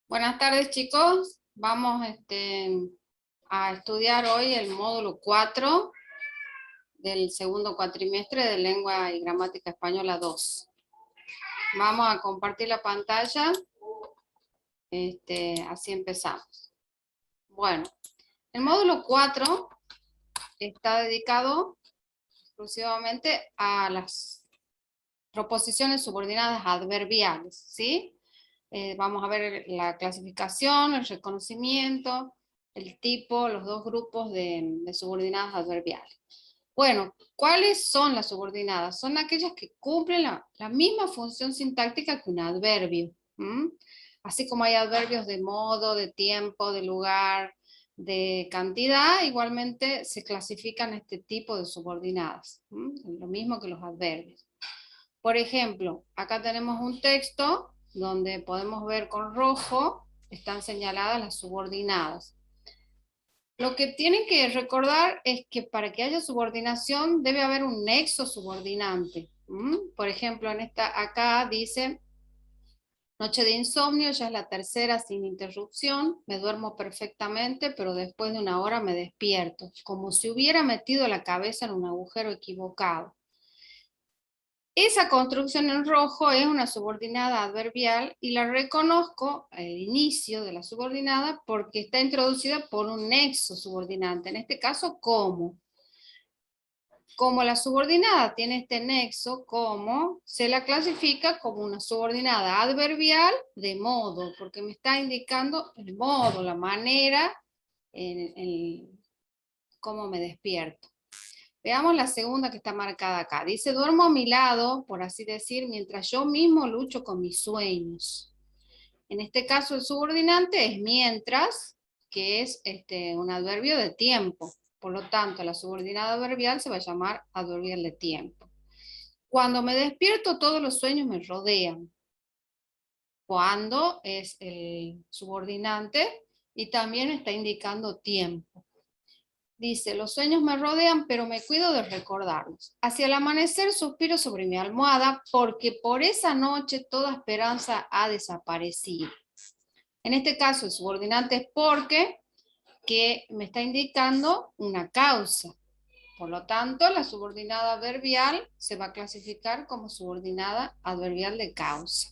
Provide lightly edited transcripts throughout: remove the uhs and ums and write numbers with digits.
Buenas tardes, chicos. Vamos a estudiar hoy el módulo 4 del segundo cuatrimestre de Lengua y Gramática Española 2. Vamos a compartir la pantalla, así empezamos. Bueno, el módulo 4 está dedicado exclusivamente a las proposiciones subordinadas adverbiales, ¿sí? Vamos a ver la clasificación, el reconocimiento, el tipo, los dos grupos de subordinadas adverbiales. Bueno, ¿cuáles son las subordinadas? Son aquellas que cumplen la misma función sintáctica que un adverbio. Así como hay adverbios de modo, de tiempo, de lugar, de cantidad, igualmente se clasifican este tipo de subordinadas. Lo mismo que los adverbios. Por ejemplo, acá tenemos un texto donde podemos ver con rojo, están señaladas las subordinadas. Lo que tienen que recordar es que para que haya subordinación debe haber un nexo subordinante. Por ejemplo, acá dice, noche de insomnio, ya es la tercera sin interrupción, me duermo perfectamente, pero después de una hora me despierto, como si hubiera metido la cabeza en un agujero equivocado. Esa construcción en rojo es una subordinada adverbial y la reconozco al inicio de la subordinada porque está introducida por un nexo subordinante, en este caso como. Como la subordinada tiene este nexo como, se la clasifica como una subordinada adverbial de modo, porque me está indicando el modo, la manera en cómo me despierto. Veamos la segunda que está marcada acá. Dice, duermo a mi lado, por así decir, mientras yo mismo lucho con mis sueños. En este caso el subordinante es mientras, que es un adverbio de tiempo. Por lo tanto, la subordinada adverbial se va a llamar adverbial de tiempo. Cuando me despierto, todos los sueños me rodean. Cuando es el subordinante y también está indicando tiempo. Dice, los sueños me rodean, pero me cuido de recordarlos. Hacia el amanecer suspiro sobre mi almohada, porque por esa noche toda esperanza ha desaparecido. En este caso, el subordinante es porque, que me está indicando una causa. Por lo tanto, la subordinada adverbial se va a clasificar como subordinada adverbial de causa.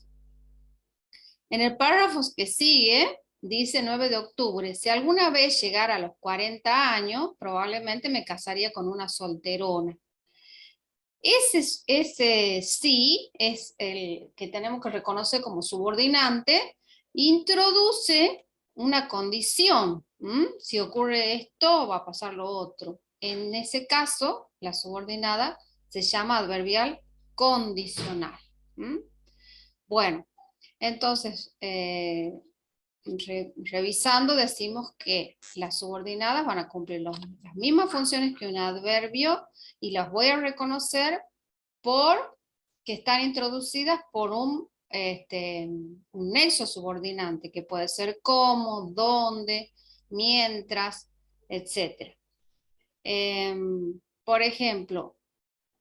En el párrafo que sigue, dice 9 de octubre, si alguna vez llegara a los 40 años, probablemente me casaría con una solterona. Ese sí es el que tenemos que reconocer como subordinante, introduce una condición. Si ocurre esto, va a pasar lo otro. En ese caso, la subordinada se llama adverbial condicional. Bueno, entonces, revisando decimos que las subordinadas van a cumplir las mismas funciones que un adverbio y las voy a reconocer por que están introducidas por un nexo subordinante, que puede ser como, donde, mientras, etc. Por ejemplo,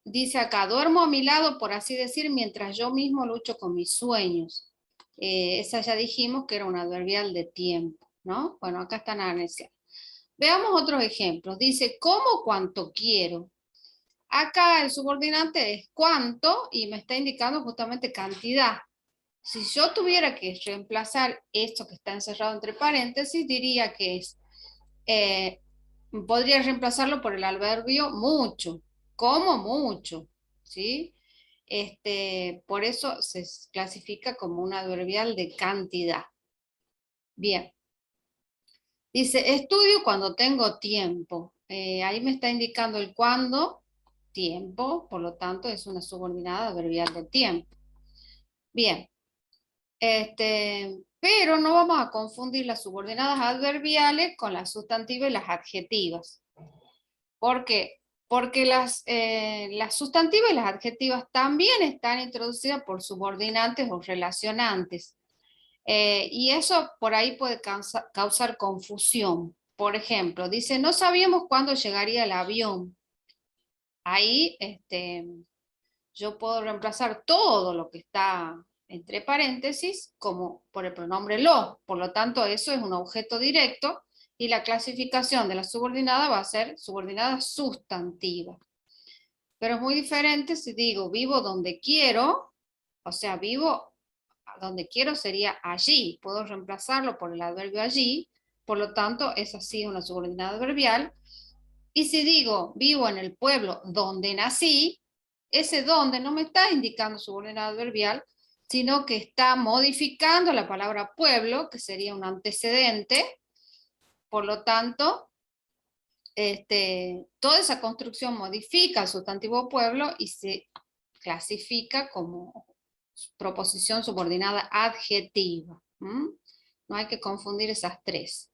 dice acá, duermo a mi lado, por así decir, mientras yo mismo lucho con mis sueños. Esa ya dijimos que era un adverbial de tiempo, ¿no? Bueno, acá están anexiadas. Veamos otros ejemplos. Dice, como cuanto quiero. Acá el subordinante es cuánto y me está indicando justamente cantidad. Si yo tuviera que reemplazar esto que está encerrado entre paréntesis, diría que es, podría reemplazarlo por el adverbio mucho, como mucho, ¿sí? Por eso se clasifica como un adverbial de cantidad. Bien. Dice, estudio cuando tengo tiempo. Ahí me está indicando el cuándo, tiempo, por lo tanto es una subordinada adverbial de tiempo. Bien. Pero no vamos a confundir las subordinadas adverbiales con las sustantivas y las adjetivas. ¿Por qué? Porque las sustantivas y las adjetivas también están introducidas por subordinantes o relacionantes. Y eso por ahí puede causar confusión. Por ejemplo, dice, no sabíamos cuándo llegaría el avión. Ahí yo puedo reemplazar todo lo que está entre paréntesis, como por el pronombre lo. Por lo tanto, eso es un objeto directo y la clasificación de la subordinada va a ser subordinada sustantiva. Pero es muy diferente si digo vivo donde quiero, o sea, vivo donde quiero sería allí. Puedo reemplazarlo por el adverbio allí, por lo tanto, es así una subordinada adverbial. Y si digo vivo en el pueblo donde nací, ese donde no me está indicando subordinada adverbial, sino que está modificando la palabra pueblo, que sería un antecedente. Por lo tanto, toda esa construcción modifica el sustantivo pueblo y se clasifica como proposición subordinada adjetiva. No hay que confundir esas tres.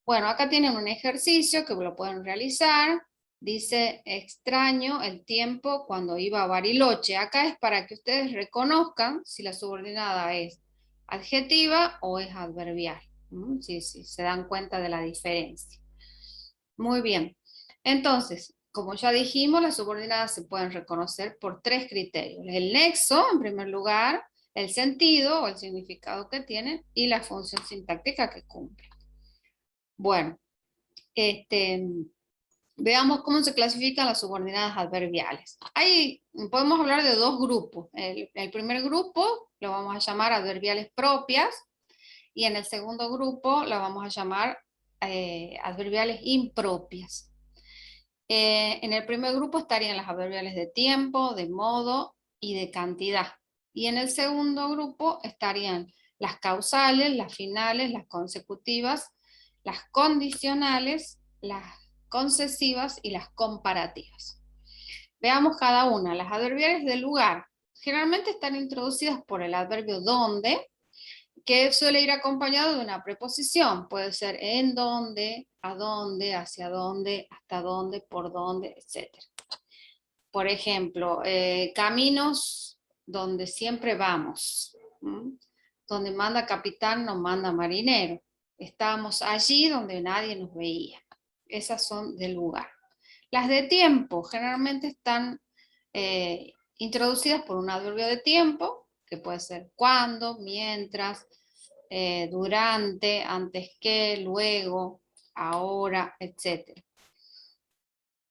Bueno, acá tienen un ejercicio que lo pueden realizar. Dice, extraño el tiempo cuando iba a Bariloche. Acá es para que ustedes reconozcan si la subordinada es adjetiva o es adverbial. Si se dan cuenta de la diferencia. Muy bien. Entonces, como ya dijimos, las subordinadas se pueden reconocer por tres criterios. El nexo, en primer lugar, el sentido o el significado que tienen y la función sintáctica que cumplen. Bueno, veamos cómo se clasifican las subordinadas adverbiales. Ahí podemos hablar de dos grupos. El primer grupo lo vamos a llamar adverbiales propias y en el segundo grupo lo vamos a llamar adverbiales impropias. En el primer grupo estarían las adverbiales de tiempo, de modo y de cantidad. Y en el segundo grupo estarían las causales, las finales, las consecutivas, las condicionales, las concesivas y las comparativas. Veamos cada una. Las adverbiales de lugar generalmente están introducidas por el adverbio donde, que suele ir acompañado de una preposición. Puede ser en dónde, a dónde, hacia dónde, hasta dónde, por dónde, etc. Por ejemplo, caminos donde siempre vamos. Donde manda capitán, no manda marinero. Estábamos allí donde nadie nos veía. Esas son del lugar. Las de tiempo generalmente están introducidas por un adverbio de tiempo, que puede ser cuando, mientras, durante, antes que, luego, ahora, etc.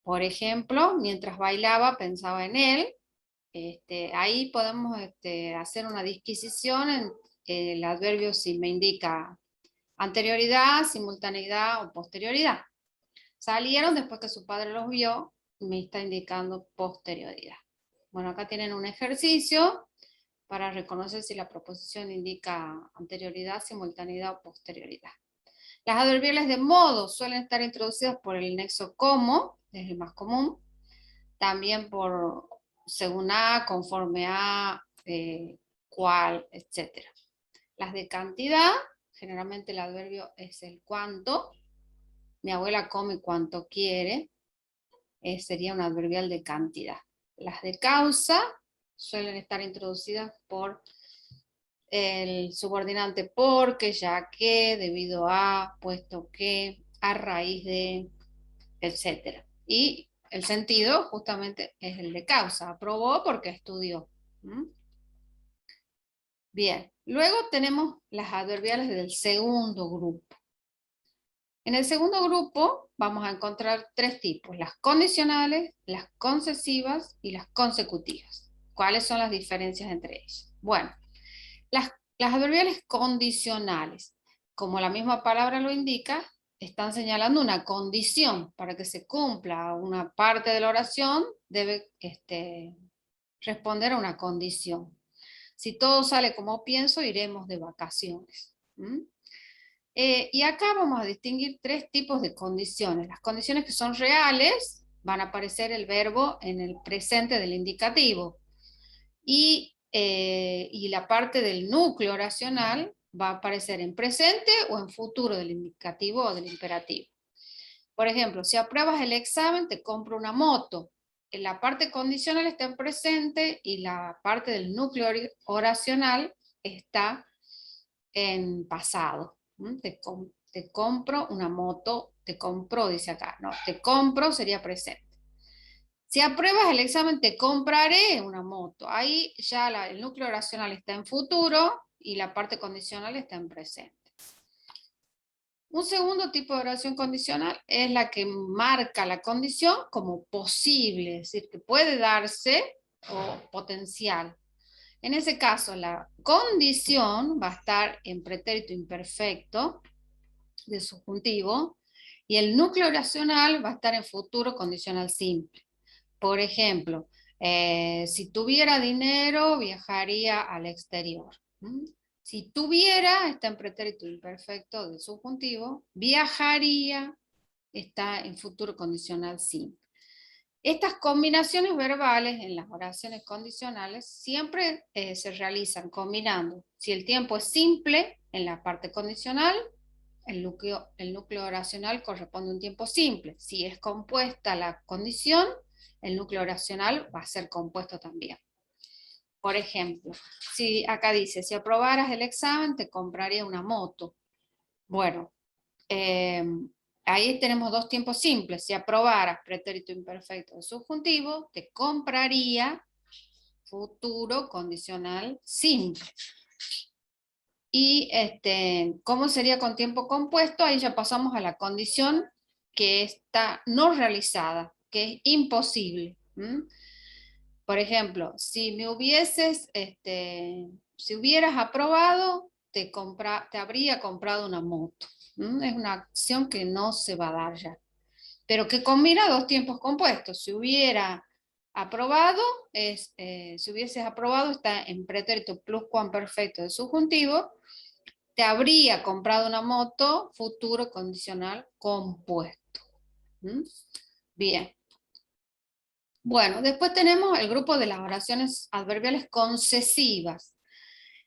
Por ejemplo, mientras bailaba pensaba en él. Ahí podemos hacer una disquisición en el adverbio si me indica anterioridad, simultaneidad o posterioridad. Salieron después que su padre los vio, me está indicando posterioridad. Bueno, acá tienen un ejercicio para reconocer si la proposición indica anterioridad, simultaneidad o posterioridad. Las adverbiales de modo suelen estar introducidas por el nexo como, es el más común, también por según a, conforme a, cual, etc. Las de cantidad, generalmente el adverbio es el cuánto. Mi abuela come cuanto quiere, sería un adverbial de cantidad. Las de causa suelen estar introducidas por el subordinante porque, ya que, debido a, puesto que, a raíz de, etc. Y el sentido justamente es el de causa. Aprobó porque estudió. Bien, luego tenemos las adverbiales del segundo grupo. En el segundo grupo vamos a encontrar tres tipos: las condicionales, las concesivas y las consecutivas. ¿Cuáles son las diferencias entre ellas? Bueno, las adverbiales condicionales, como la misma palabra lo indica, están señalando una condición. Para que se cumpla una parte de la oración, debe responder a una condición. Si todo sale como pienso, iremos de vacaciones. Y acá vamos a distinguir tres tipos de condiciones. Las condiciones que son reales, van a aparecer el verbo en el presente del indicativo. Y la parte del núcleo oracional va a aparecer en presente o en futuro del indicativo o del imperativo. Por ejemplo, si apruebas el examen, te compro una moto. En la parte condicional está en presente y la parte del núcleo oracional está en pasado. Te compro una moto, te compró, dice acá. No, te compro sería presente. Si apruebas el examen, te compraré una moto. Ahí ya el núcleo oracional está en futuro y la parte condicional está en presente. Un segundo tipo de oración condicional es la que marca la condición como posible, es decir, que puede darse o potencial. En ese caso, la condición va a estar en pretérito imperfecto de subjuntivo y el núcleo oracional va a estar en futuro condicional simple. Por ejemplo, si tuviera dinero, viajaría al exterior. Si tuviera, está en pretérito imperfecto de subjuntivo, viajaría, está en futuro condicional simple. Estas combinaciones verbales en las oraciones condicionales siempre se realizan combinando. Si el tiempo es simple, en la parte condicional, el núcleo oracional corresponde a un tiempo simple. Si es compuesta la condición, el núcleo oracional va a ser compuesto también. Por ejemplo, si acá dice, si aprobaras el examen, te compraría una moto. Bueno, ahí tenemos dos tiempos simples. Si aprobaras, pretérito imperfecto de subjuntivo, te compraría, futuro condicional simple. Y ¿cómo sería con tiempo compuesto? Ahí ya pasamos a la condición que está no realizada, que es imposible. Por ejemplo, si hubieras aprobado, te habría comprado una moto. Es una acción que no se va a dar ya, pero que combina dos tiempos compuestos. Si hubieses aprobado, está en pretérito pluscuamperfecto de subjuntivo, te habría comprado una moto, futuro condicional compuesto. Bien. Bueno, después tenemos el grupo de las oraciones adverbiales concesivas.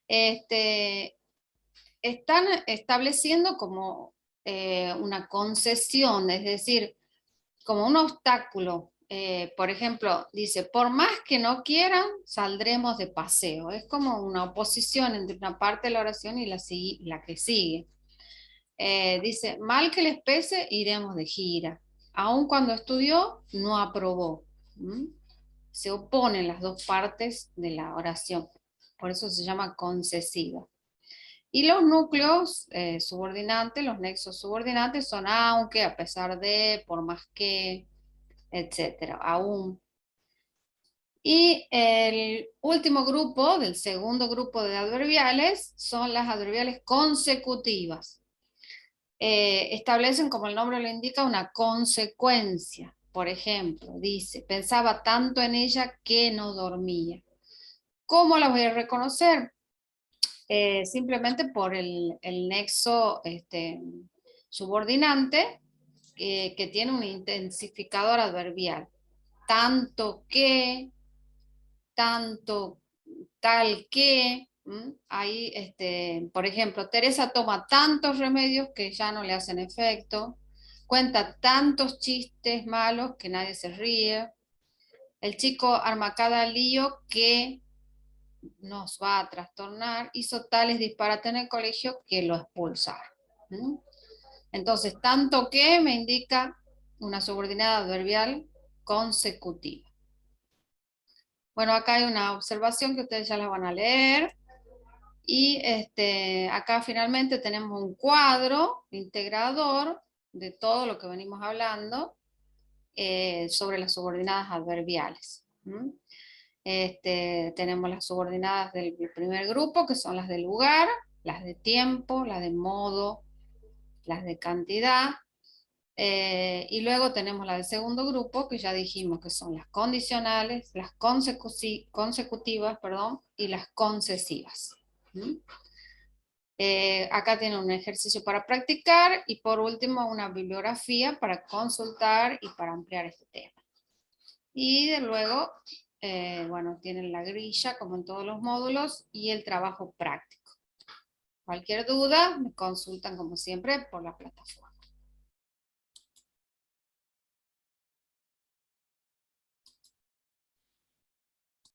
Están estableciendo como una concesión, es decir, como un obstáculo. Por ejemplo, dice, por más que no quieran, saldremos de paseo. Es como una oposición entre una parte de la oración y la que sigue. Dice, mal que les pese, iremos de gira. Aun cuando estudió, no aprobó. Se oponen las dos partes de la oración. Por eso se llama concesiva. Y los núcleos subordinantes, los nexos subordinantes son aunque, a pesar de, por más que, etcétera, aún. Y el último grupo, del segundo grupo de adverbiales, son las adverbiales consecutivas. Establecen, como el nombre lo indica, una consecuencia. Por ejemplo, dice, pensaba tanto en ella que no dormía. ¿Cómo la voy a reconocer? Simplemente por el nexo subordinante que tiene un intensificador adverbial. Tanto que, tanto, tal que. Ahí, por ejemplo, Teresa toma tantos remedios que ya no le hacen efecto, cuenta tantos chistes malos que nadie se ríe, el chico arma cada lío que nos va a trastornar, hizo tales disparates en el colegio que lo expulsaron. Entonces, tanto que me indica una subordinada adverbial consecutiva. Bueno, acá hay una observación que ustedes ya la van a leer. Y acá finalmente tenemos un cuadro integrador de todo lo que venimos hablando sobre las subordinadas adverbiales. Tenemos las subordinadas del primer grupo, que son las de lugar, las de tiempo, las de modo, las de cantidad. Y luego tenemos la del segundo grupo, que ya dijimos que son las condicionales, las consecutivas, y las concesivas. Acá tienen un ejercicio para practicar y por último una bibliografía para consultar y para ampliar este tema. Y de luego, bueno, tienen la grilla como en todos los módulos y el trabajo práctico. Cualquier duda me consultan como siempre por la plataforma.